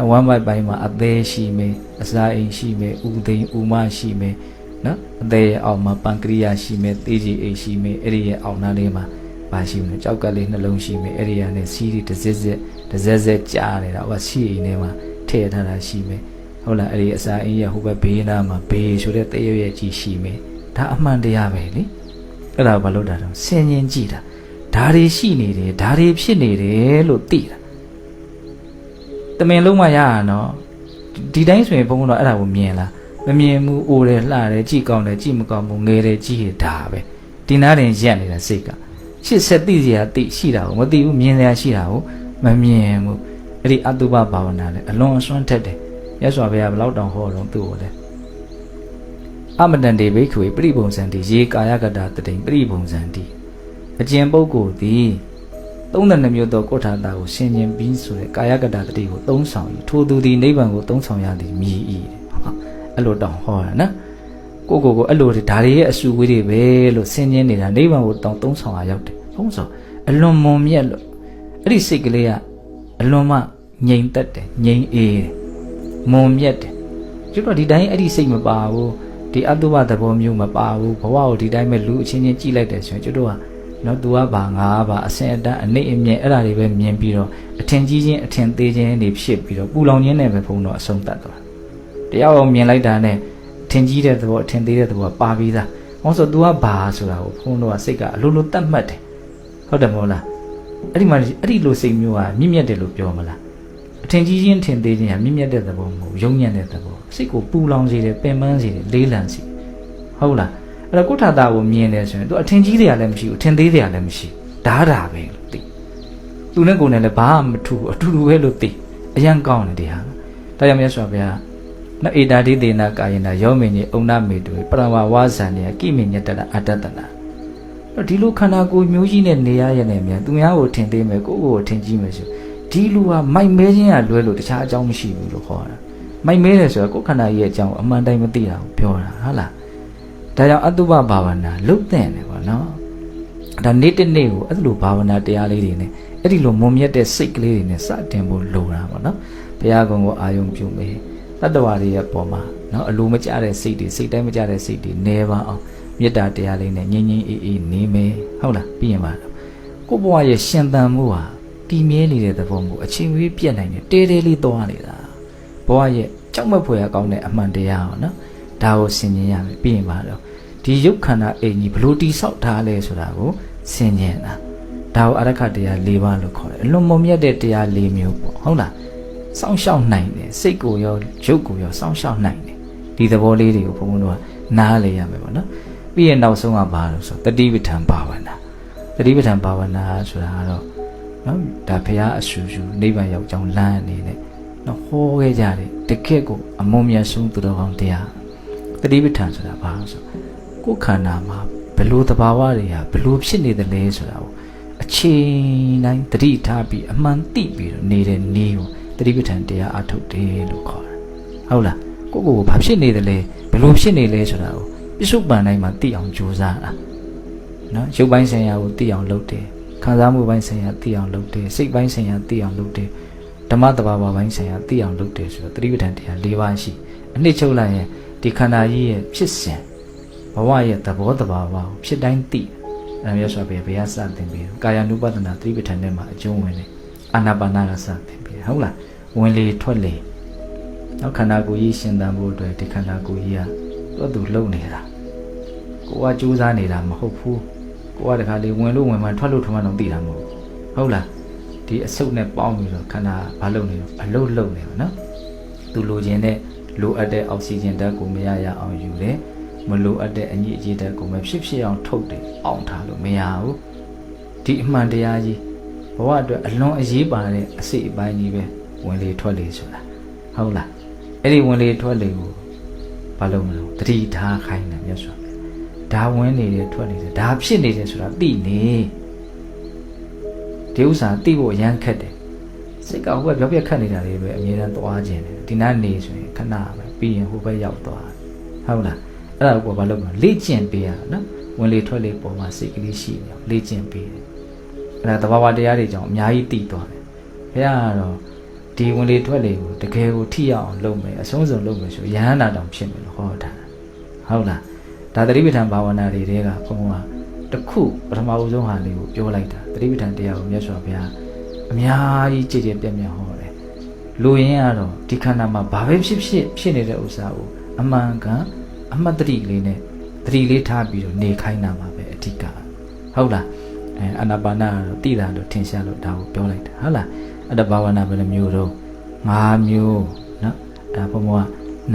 ဝမ်းပိုက်ပိုင်းမှာအသေးရှိမယ်အစာအိမ်ရှိမယ်ဥသိမ်းဥမရှိမယ်နော်အသေးရဲ့အောက်မှာပန်ကရိယာရှိမယ်သေကြီးအိမ်ရှိမယ်အဲ့ဒီရဲ့အောက်နားလေးမှာပါရှိမယ်ကြောက်ကလေးနှလုံးရှိမယ်အဲ့ဒီကနေစီးရီတစ်စက်စက်ကြားနေတာဟိုကစီးအိမ်ထဲမှာထည့်ထားတာရှိမယ်ဟုတ်လားအဲ့ဒီအစာအိမ်ရဲ့ဟိုဘက်ဘေးနားမှာဘေးဆိုတဲ့တရွရဲ့ကြီးရှိမယ်ဒါအမှန်တရားပဲလေအဲ့ဒါဘာလို့တာတော့ဆင်ញင်ကြည့်တာဒါတွေရှိနေတယ်ဒါတွေဖြစ်နေတယ်လို့သိတာတမင်လုံးမရရနော်ဒီတိုင်းဆိုရင်ဘုန်းကတော့အဲ့ဒါကိုမြင်လားမမြင်ဘူးအိုတယ်လှတယ်ကြည့်ကောင်းတယ်ကြည့်မကောင်းဘူးငယ်တယ်ကြည့်ရဒါပဲဒီနားတင်ရက်နေတာစိတ်ကရှစ်ဆက်သိစရာသိရှိတာကိုမသိဘူးမြင်စရာရှိတာကိုမမြင်ဘူးအဲ့ဒီအတုပဘာဝနာလေအလွန်အစွမ်းထက်တယ်ရသော်ဘုရားဘယ်လောက်တောင်ဟောတော့သူ့ကိုလေအမတန်တေဘိက္ခွေပရိပုံစံတိရေကာယကတာတတိပရိပုံစံတိအကျဉ်ပုဂ္ဂိုလ်သည်32မျိုးသောကုဋ္ဌာတကိုဆင်ញင်ပြီးဆိုတဲ့ကာယကတာတတိကိုသုံးဆောင်၏ထိုသူသည်နိဗ္ဗာန်ကိုသုံးဆောင်ရသည်မြည်၏အဲ့လိုတောင်ဟောတာနော်ကိုအဲ့လိုဒါတွေရဲ့အစုဝေးတွေပဲလို့ဆင်ញင်နေတာနိဗ္ဗာန်ကိုတောင်သုံးဆောင်ရရောက်တယ်သုံးဆောင်အလွန်မွန်မြတ်လို့အဲ့ဒီစိတ်ကလေးကအလွန်မှငြိမ်သက်တယ်ငြိမ်အေးတယ်မွန်မြတ်တယ်ကျွတ်တော့ဒီတိုင်းအဲ့ဒီစိတ်မပါဘူးဒီအတုပသဘောမျိုးမပါဘူးဘဝကိုဒီတိုင်းပဲလူအချင်းချင်းကြည့်လိုက်တယ်ဆိုရင်ကျွတ်တော့နော်သူကဘာငါဘာအစင်အတန်းအနှိမ့်အမြင့်အဲ့ဒါတွေပဲမြင်ပြီးတော့အထင်ကြီးချင်းအထင်သေးချင်းတွေဖြစ်ပြီးတော့ပူလောင်ခြင်းနဲ့ပဲဘုံတော့အဆုံးသတ်သွားတရားအောင်မြင်လိုက်တာနဲ့အထင်ကြီးတဲ့သဘောအထင်သေးတဲ့သဘောပါပြီးသားဟောဆို तू ကဘာဆိုတာကိုဘုံတော့စိတ်ကအလိုလိုတတ်မှတ်တယ်ဟုတ်တယ်မဟုတ်လားအဲ့ဒီမှာအဲ့ဒီလိုစိတ်မျိုးကမြင့်မြတ်တယ်လို့ပြောမလားအထင်ကြီးချင်းထင်သေးချင်းကမြင့်မြတ်တဲ့သဘောမဟုတ်ယုံညံ့တဲ့သဘောစိတ်ကိုပူလောင်စေတယ်ပင်ပန်းစေတယ်လေးလံစေဟုတ်လားအဲ့တော့ကုဋ္ဌာတကိုမြင်တယ်ဆိုရင် तू အထင်ကြီးတွေကလည်းမရှိဘူးအထင်သေးတွေကလည်းမရှိဒါပဲလို့သိသူနဲ့ကိုယ်နဲ့လည်းဘာမှမထူဘူးအတူတူပဲလို့သိအရန်ကောင်းတယ်ဒီဟာဒါကြောင့်မြတ်စွာဘုရားနဧတာတိတေနကာယနာယောမိညေဩနမေတုပရမဝါဇာနေကိမိညတတအတ္တတနာဒီလိုခန္ဓာကိုယ်မျိုးကြီးနဲ့နေရရဲ့နဲ့မြန်သူများကိုထင်သေးမယ်ကိုယ့်ကိုထင်ကြီးမယ်ဆိုဒီလူဟာမိုက်မဲခြင်းကလွဲလို့တခြားအကြောင်းမရှိဘူးလို့ခေါ်တာမိုက်မဲတယ်ဆိုတာကိုယ်ခန္ဓာရဲ့အကြောင်းအမှန်တိုင်းမသိတာကိုပြောတာဟုတ်လားဒါကြောင့်အတုပဘာဝနာလုတ်တဲ့တယ်ပေါ့နော်ဒါနေ့တစ်နေ့ကိုအဲ့လိုဘာဝနာတရားလေးတွေနဲ့အဲ့ဒီလိုမွန်မြတ်တဲ့စိတ်ကလေးတွေနဲ့စတင်ဖို့လိုတာပေါ့နော်ဘုရားကုံကိုအာယုံပြုမယ်တတ္တဝါတွေရဲ့ပေါ်မှာနော်အလိုမကျတဲ့စိတ်တွေစိတ်တိုင်းမကျတဲ့စိတ်တွေနေပါအောင်မေတ္တာတရားလေးနဲ့ငြိမ်းငြိမ်းအေးအေးနေမယ်ဟုတ်လားပြီးရင်ပါကိုယ့်ဘဝရဲ့ရှင်သန်မှုဟာတည်မြဲနေတဲ့သဘောမျိုးအချိန်ဝေးပြတ်နိုင်တယ်တဲတဲလေးသွားနေတာဘဝရဲ့ကြောက်မက်ဖွယ်ကောင်းတဲ့အမှန်တရားဟောနော်ဒါကိုဆင်ញင်ရမယ်ပြီးရင်ပါတော့ဒီရုပ်ခန္ဓာအိမ်ကြီးဘလို့တိဆောက်ထားလဲဆိုတာကိုဆင်ញင်တာဒါကိုအရခတရား၄ပါးလို့ခေါ်တယ်အလွန်မုံမြတ်တဲ့တရား၄မျိုးပေါ့ဟုတ်လားစောင့်ရှောက်နိုင်တယ်စိတ်ကိုရောရုပ်ကိုရောစောင့်ရှောက်နိုင်တယ်ဒီသဘောလေးတွေကိုဘုန်းဘုန်းတို့ကနားလေရမယ်ပေါ့နော်ပြီးရင်နောက်ဆုံးကဘာလို့ဆိုတတိပဋ္ဌာန်ဘာဝနာတတိပဋ္ဌာန်ဘာဝနာဆိုတာကတော့နော်ဒါဘုရားအဆူဆူနိဗ္ဗာန်ရောက်ကြောင်းလမ်းအနေနဲ့နော်ဟောခဲ့ကြတယ်တကယ့်ကိုအမုံမြတ်ဆုံးသူတော်ကောင်းတရားတတိပဋ္ဌာန်ဆိုတာဘာလို့ဆိုကိုယ်ခန္ဓာမှာဘယ်လိုသဘာဝတွေဟာဘယ်လိုဖြစ်နေသလဲဆိုတာကိုအချိန်တိုင်းတတိထားပြီးအမှန်သိပြီးတော့နေတဲ့နေကိုတတိပဋ္ဌာန်တရားအထုတ်တယ်လို့ခေါ်တာဟုတ်လားကိုယ့်ကိုယ်ဘာဖြစ်နေသလဲဘယ်လိုဖြစ်နေလဲဆိုတာကိုပြစ္ဆုတ်ပန်တိုင်းမှာသိအောင်ကြိုးစားတာနော်ရုပ်ပိုင်းဆိုင်ရာကိုသိအောင်လုပ်တယ်ခံစားမှုပိုင်းဆိုင်ရာသိအောင်လုပ်တယ်စိတ်ပိုင်းဆိုင်ရာသိအောင်လုပ်တယ်ဓမ္မတဘာဝပိုင်းဆိုင်ရာသိအောင်လုပ်တယ်ဆိုတော့တတိပဋ္ဌာန်တရား၄ပါးရှိအနှစ်ချုပ်လိုက်ရင်ဒီခန္ဓာကြီးရဲ့ဖြစ်စဉ်ဘဝရဲ့သဘောတဘာဝကိုဖြစ်တိုင်းသိအဲမျိုးဆိုပြီးဘုရားစတင်ပြီးကာယ ानु ပဒနာတတိပဋ္ဌာန်ထဲမှာအကျုံးဝင်တယ်အာနာပါနာကစတင်ပြီးဟုတ်လားဝင်လေထွက်လေနောက်ခန္ဓာကိုယ်ကြီးရှင်သန်ဖို့အတွက်ဒီခန္ဓာကိုယ်ကြီးက သူလုံနေတာကိုကကြိုးစားနေတာမဟုတ်ဘူးကိုကတခါလေဝင်လို့ဝင်မှထွက်လို့ထွက်မှတော့သိတာမဟုတ်ဟုတ်လားဒီအဆုတ်နဲ့ပေါင်းပြီးတော့ခန္ဓာဘာလုပ်နေတော့အလုတ်လုံနေပါနော်သူလိုချင်တဲ့လိုအပ်တဲ့အောက်ဆီဂျင်ဓာတ်ကိုမရရအောင်ယူတယ်မလိုအပ်တဲ့အညစ်အကြေးဓာတ်ကိုမဖြစ်ဖြစ်အောင်ထုတ်တယ်အောင်ထားလို့မရဘူးဒီအမှန်တရားကြီးဘဝအတွက်အလွန်အရေးပါတဲ့အစိတ်အပိုင်းကြီးပဲဝင်လေထွက်လေဆိုတာဟုတ်လားအဲ့ဒီဝင်လေထွက်လေကိုဘာလို့မလို့တတိထားခိုင်းတယ်မြတ်စွာဒါဝင်နေတယ်ထွက်နေတယ်ဒါဖြစ်နေတယ်ဆိုတာသိနေဒီဥစ္စာသိဖို့ရမ်းခက်တယ်စိတ်ကဟိုဘက်ပြောပြခတ်နေတာတွေပဲအမြဲတမ်းသွားခြင်းတယ်ဒီနားနေဆိုရင်ခဏပဲပြီးရင်ဟိုဘက်ရောက်သွားဟုတ်လားအဲ့ဒါကိုဘာလို့မလဲလေ့ကျင့်ပေးရနော်ဝင်လေထွက်လေပေါ်မှာစိတ်ကလေးရှိနေလေ့ကျင့်ပေးတယ်အဲ့ဒါသဘာဝတရားတွေကြောင့်အများကြီးသိသွားတယ်ဘုရားကတော့ဒီဝင်လေထွက်လေကိုတကယ်ကိုထိရောက်အောင်လုပ်မယ်အဆုံးစုံလုပ်မယ်ဆိုရဟန္တာတောင်ဖြစ်မယ်လို့ဟောတာဟုတ်လားဒါသတိပဋ္ဌာန်ဘာဝနာတွေကဘုံကတခုပထမဦးဆုံးဟာလေးကိုပြောလိုက်တာသတိပဋ္ဌာန်တရားကိုမြတ်စွာဘုရားအများကြီးကြည်ကြည်ပြည့်ပြည့်ဟောတယ်လူရင်းကတော့ဒီခန္ဓာမှာဘာပဲဖြစ်နေတဲ့ဥစ္စာကိုအမှန်ကန်အမှတ်တတိလေးနဲ့တတိလေးထားပြီးတော့နေခိုင်းတာပါပဲအဓိကဟုတ်လားအာနာပါနာတော့တိတာလို့ထင်ရှားလို့ဒါကိုပြောလိုက်တာဟုတ်လားအဲ့ဒါဘာဝနာဘယ်နှမျိုးတော့5မျိုးနော်ဒါဘုံက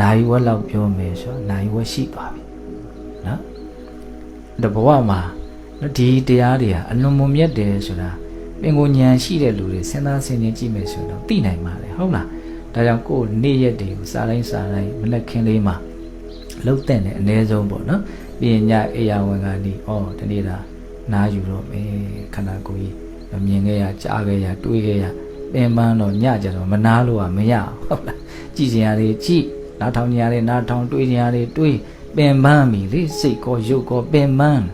နိုင်ဝက်လောက်ပြောမယ်ဆိုတော့နိုင်ဝက်ရှိသွားပြီနော်အဲ့ဒါဘဝမှာဒီတရားတွေဟာအလွန်မမြတ်တယ်ဆိုတာပင်ကိုဉာဏ်ရှိတဲ့လူတွေစဉ်းစားဆင်ခြင်ကြည့်မယ်ဆိုတော့သိနိုင်ပါလေဟုတ်လားဒါကြောင့်ကိုယ်နေ့ရက်တွေကိုစားတိုင်းမလက်ခင်းလေးမှာလှုပ်တဲ့နဲ့အ ਨੇ ဆုံးပေါ့နော်ပြီးရင်ညအေယာဝင်ကနေဒီနေ့ဒါနားယူတော့မယ်ခန္ဓာကိုယ်ကြီးမြင်ခဲ့ရကြားခဲ့ရတွေးခဲ့ရပင်ပန်းတော့ညကြတော့မနာလို့ကမရဟုတ်လားကြည်စရာတွေကြည်နားထောင်ကြရတယ်နားထောင်တွေးကြရတယ်တွေးပင်ပန်းပြီလေစိတ်ကောရုပ်ကောပင်ပန်း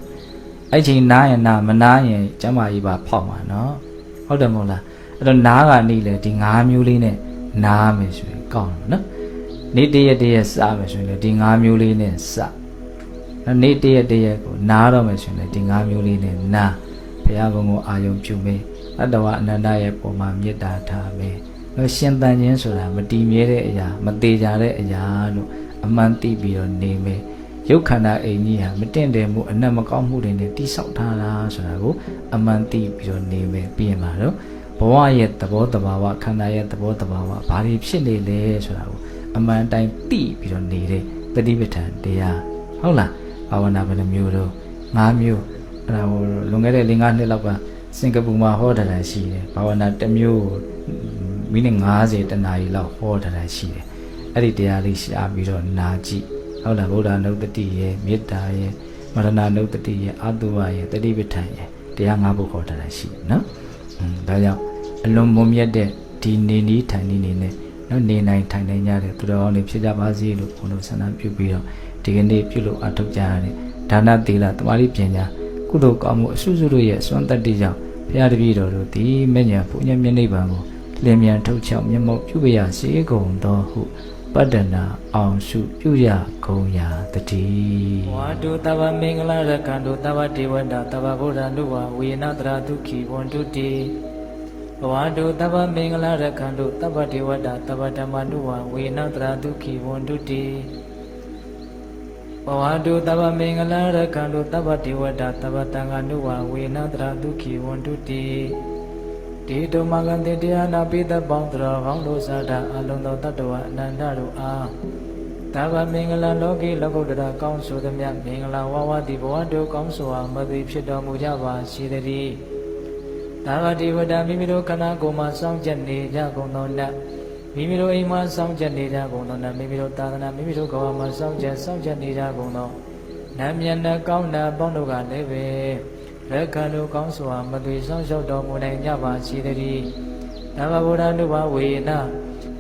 အဲ့ချိန်နားရင်နားမနားရင်ကျမ်းမာကြီးပါဖောက်မှာနော်ဟုတ်တယ်မဟုတ်လားအဲ့တော့နားကနေလေဒီ5မျိုးလေးနဲ့နားမယ်ဆိုရင်ကောင်းတယ်နော်နေ့တရက်စမယ်ဆိုရင်လေဒီ5မျိုးလေးနဲ့စနေ့တရက်ကိုနားတော့မယ်ဆိုရင်လေဒီ5မျိုးလေးနဲ့နားဘုရားဘုံကိုအာယုံပြုမယ်အတ္တဝအနန္တရဲ့ပုံမှာမေတ္တာထားမယ်ရှင်သန်ခြင်းဆိုတာမတည်မြဲတဲ့အရာမသေးကြတဲ့အရာလို့အမှန်သိပြီးတော့နေမယ်ရုပ်ခန္ဓာအိမ်ကြီးဟာမတင့်တယ်မှုအနက်မကောင်းမှုတွေနဲ့တိဆောက်ထားတာဆိုတာကိုအမှန်သိပြီးတော့နေမယ်ပြီးရင်ပါတော့ဘဝရဲ့သဘောတဘာဝခန္ဓာရဲ့သဘောတဘာဝဘာတွေဖြစ်နေလဲဆိုတာကိုအမှန်တိုင်းသိပြီးတော့နေတဲ့တတိပဋ္ဌာန်တရားဟုတ်လားဘာဝနာဘယ်နှမျိုးတော့5မျိုးအဲ့ဒါကိုလွန်ခဲ့တဲ့5နှစ်လောက်ကစင်ကာပူမှာဟောတာရှိတယ်ဘာဝနာတစ်မျိုးမိနစ်50တနာရီလောက်ဟောတာရှိတယ်အဲ့ဒီတရားလေးရှားပြီးတော့နာကြည့်ဟုတ်လားဗုဒ္ဓနုတ္တိရဲ့မေတ္တာရဲ့မရဏနုတ္တိရဲ့အတုဝရဲ့တတိပဋ္ဌာန်ရဲ့တရား5ခုဟောတာရှိတယ်နော်ဒါကြောင့်အလွန်မွန်မြတ်တဲ့ဒီနေနီးထိုင်နေနဲ့နော်နေနိုင်ထိုင်နိုင်ကြတဲ့သူတော်ကောင်းတွေဖြစ်ကြပါစေလို့ဘုန်းတော်ဆန္ဒပြုပြီးတော့ဒီကနေ့ပြုလို့အထောက်ကြရတဲ့ဒါနသီလသမာဓိပညာကုသိုလ်ကောင်းမှုအစွတ်တို့ရဲ့စွမ်းတတ္တိကြောင့်ဘုရားတပည့်တော်တို့ဒီမဉ္ဇဉ်ဘုညမျက်နှိပ်ပံကိုလင်းမြန်ထုတ်ချောက်မျက်မှောက်ပြုရစေကုန်သောဟုပတ္တနာအောင်စုပြုရကုန်ရာတည်းဝါတုတဗ္ဗမင်္ဂလာရကံတုတဗ္ဗဒေဝတာတဗ္ဗဗုဒ္ဓနုဝဝေနတရာဒုက္ခိဝန္တုတိဝါတုတဗ္ဗမင်္ဂလာရကံတုတဗ္ဗဒေဝတာတဗ္ဗဓမ္မနုဝဝေနတရာဒုက္ခိဝန္တုတိဘဝတုတဗ္ဗမင်္ဂလာရကံတုတဗ္ဗဒေဝတာတဗ္ဗတံဃာနုဝဝေနတရာဒုက္ခိဝန္တုတိဒီတုမဂံတေတရားနာပိသပေါင်းတော်ကောင်းတို့စာတာအလုံးသောတတ္တဝအနန္တတို့အားတဗ္ဗမင်္ဂလာလောကီလောကုတ္တရာကောင်းဆိုသည်မြတ်မင်္ဂလာဝဝတိဘဝတို့ကောင်းစွာမသိဖြစ်တော်မူကြပါစေတည်းတဗ္ဗဒေဝတာမိမိတို့ခန္ဓာကိုယ်မှာစောင့်ကြနေကြကုန်သောနတ်မိမိတို့အိမ်မှာစောင့်ကြနေကြကုန်သောနတ်မိမိတို့သာသနာမိမိတို့ကဘာမှာစောင့်ကြနေကြကုန်သောနတ်မြတ်နဲ့ကောင်းတဲ့ပေါင်းတို့ကလည်းပဲလက်ခံတို့ကောင်းစွာမသွေဆောင်လျှောက်တော်မူနိုင်ကြပါစေတည်းဓမ္မဗုဒ္ဓနုဘဝေန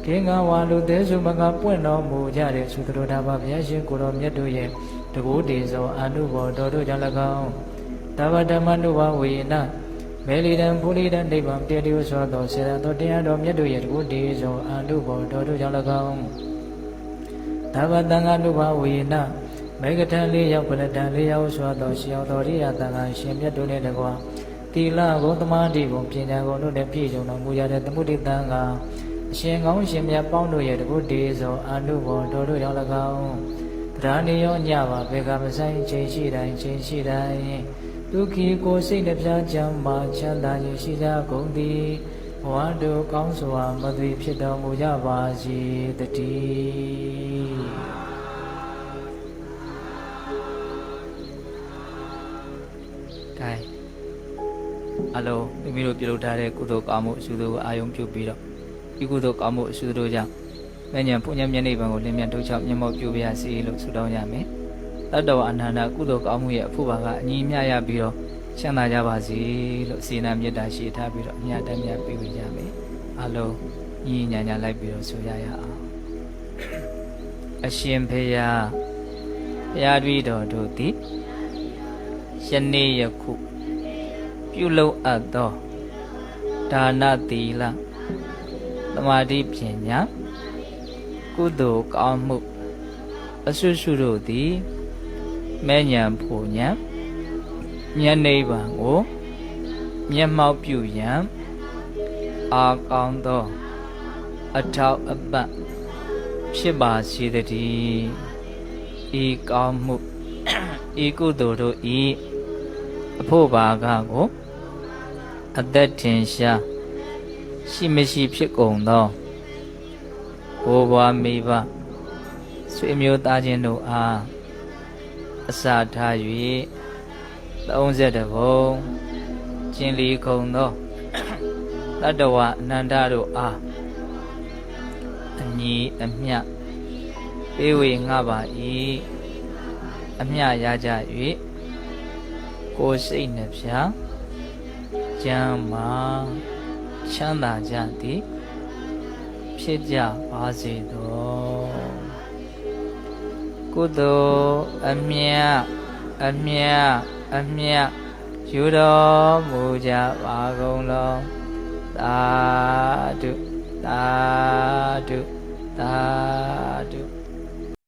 ကင်းကဝါလူသေးစုမကပွင့်တော်မူကြတဲ့သုတတော်ဓမ္မဘုရားရှင်ကိုယ်တော်မြတ်တို့ရဲ့တကူတည်သောအနုဘောတော်တို့ကြောင့်၎င်းတဗ္ဗဓမ္မနုဘဝေနမေလီတံဖူလီတံနိဗ္ဗာန်တည်တည်စွာသောစေရသောတရားတော်မြတ်တို့ရဲ့တကူတည်သောအနုဘောတော်တို့ကြောင့်၎င်းတဗ္ဗတံဃာနုဘဝေနမေဃထံ၄ရောက်ပလတံ၄ရောက်စွာသောရှောတော်ရိယတန်ခါရှင်မြတ်တို့နဲ့တကွာတိလဘုံသမာဓိဘုံပညာဘုံတို့နဲ့ပြည့်စုံတော်မူရတဲ့သမုဒိတံခါအရှင်ကောင်းရှင်မြတ်ပေါင်းတို့ရဲ့တကုတည်သောအာနုဘောတော်တို့ကြောင့်၎င်း တရားနေရောညပါဘေကမဆိုင်ချိန်ရှိတိုင်းချိန်ရှိတိုင်းဒုက္ခိကိုစိတ်နှပြချမ်းမာချမ်းသာခြင်းရှိကြကုန်သည်ဘဝတို့ကောင်းစွာမသွေဖြစ်တော်မူကြပါစေတည်းကဲအလုံးမိမိတို့ပြုလုပ်ထားတဲ့ကုသိုလ်ကောင်းမှုအကျိုးကိုအာယုံပြုပြီးတော့ဒီကုသိုလ်ကောင်းမှုအကျိုးတို့ကြောင့်မဉ္ဇဉ်ပုညမျက်နှိပ်ပံကိုလင်းမြန်ထုတ်ချောက်မျက်မှောက်ပြုပါရစေလို့ဆုတောင်းကြမယ်တတ္တဝအနန္တကုသိုလ်ကောင်းမှုရဲ့အဖို့ပါကအညီမျှရပြီးတော့ချမ်းသာကြပါစေလို့စေနာမေတ္တာရှိထားပြီးတော့အမြတ်တမ်းမြတ်ပေးကြမယ်အလုံးညီညာညာလိုက်ပြီးတော့ဆိုရအောင်အရှင်ဖေယဘုရားတပည့်တော်တို့သည်ယနေ့ယခုပြုလုပ်အပ်သောဒါနသီလသမာဓိပညာကုသိုလ်ကောင်းမှုအစွတ်စွတ်တို့သည်မဲ့ညာဖို့ညာဉာဏ်နိဗ္ဗာန်ကိုမျက်မှောက်ပြုရန်အာကောင်းသောအထောက်အပံ့ဖြစ်ပါစေတည်းဤကောင်းမှုဤကုသိုလ်တို့ဤအဖို့ဘာကကိုအသက်ထင်ရှားရှိမရှိဖြစ်ကုန်သောဘိုးဘွားမိဘဆွေမျိုးသားချင်းတို့အားအစာထား၍30ဘုံကျင်လီခုံသောတတ္တဝအနန္တတို့အားအညီအမျှပေးဝေငှပါ၏အမျှရကြ၍ကိုယ်စိတ်နှဖျားကျမ်းမာချမ်းသာကြသည်ဖြစ်ကြပါစေသောကုသိုလ်အမြတ်အမြတ်အမြတ်ယူတော်မူကြပါကုန်လောသာဓုသာဓုသာဓု